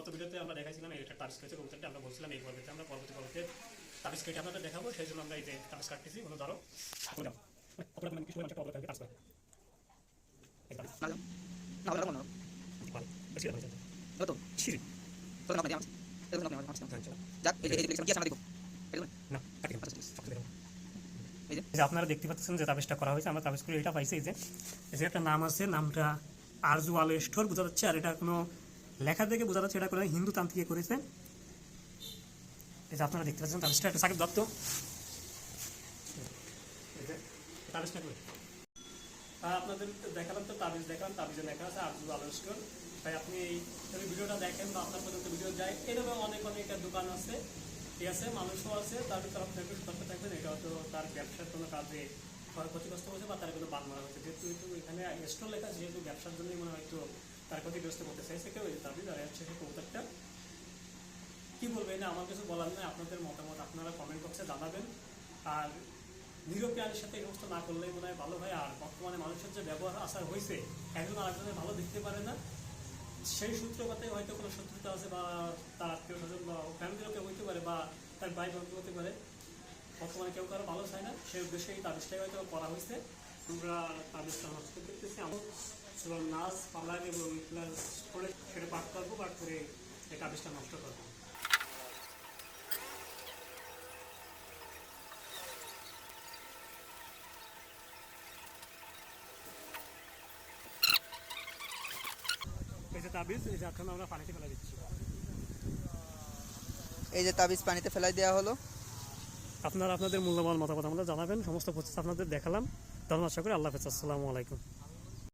গত ভিডিওতে আমরা দেখাইছিলাম এই তাবিজ কেটে কবুতরটা আমরা বলছিলাম এই পর্বতে আমরা পরবর্তী পর্বতে তাবিজ কেটে আপনাদের দেখাবো, সেই জন্য আমরা এই যে তাবিজ কাটতেছি। কোনো ধরো আপনারা দেখতে পাচ্ছেন যে তাবিজটা করা হয়েছে। আমরা তাবিজ করে এটা পাইছি যে একটা নাম আছে, নামটা আরজু আল স্টোর বোঝা যাচ্ছে, আর এটা কোনো লেখা থেকে বোঝা যাচ্ছে এটা করে হিন্দু তান্ত্রিকে করেছে। এই যে আপনারা দেখতে পাচ্ছেন তাবিজটা একটা সাকিব দত্ত তাবিজটা করে আপনাদের দেখালাম। তো তাবিজ দেখালাম, তাবিজে লেখা আছে আরজু আল স্টোর। তাই আপনি যদি ভিডিওটা দেখেন বা আপনার পর্যন্ত ভিডিও যায়, এরকম অনেক দোকান আছে, ঠিক আছে, মানুষও আছে, তার ভিতরে আপনি একটু সতর্ক থাকবেন। এটা হয়তো তার ব্যবসার কোনো কাজে ক্ষতিগ্রস্ত হয়েছে বা তার কোনো বাদ মারা হয়েছে, যেহেতু এখানে স্টোর লেখা, যেহেতু ব্যবসার জন্যই মনে হয়তো তার ক্ষতিগ্রস্ত করতে চাইছে কেউ। এই তাবিজ আর হচ্ছে সেই কবুতরটা কি বলবে, না আমার কিছু বলার নেই। আপনাদের মতামত আপনারা কমেন্ট বক্সে জানাবেন। আর নিরপেক্ষের সাথে এই সমস্ত না করলেই মনে হয় ভালো হয়। আর বর্তমানে মানুষের যে ব্যবহার আসার হয়েছে, একজন আরেকজনের ভালো দেখতে পারে না, সেই সূত্রপাতে হয়তো কোনো শত্রুতা আছে, বা তার আত্মীয় স্বজন বা ফ্যামিলিও কেউ হইতে পারে, বা তার ভাই বন্ধু হতে পারে। বর্তমানে কেউ কারো ভালো চায় না, সেই উদ্দেশ্যে এই তাবিজটাই হয়তো করা হয়েছে। আমরা তাবিজটা নষ্ট করতেছি, আমরা নাচ পালার এবং ক্লাস করে সেটা পাঠ করবো, পাঠ করে এই তাবিজটা নষ্ট করবো। এই যে তাবিজ, এই যে এখন আমরা পানিতে ফেলে দিচ্ছি। এই যে তাবিজ পানিতে ফেলাই দেওয়া হলো। আপনারা আপনাদের মূল্যবান মতামত আমাদের জানাবেন। সমস্ত প্রসেস আপনাদের দেখালাম। ধন্যবাদ, আশা করি। আল্লাহ হাফেজ, আসসালামু আলাইকুম।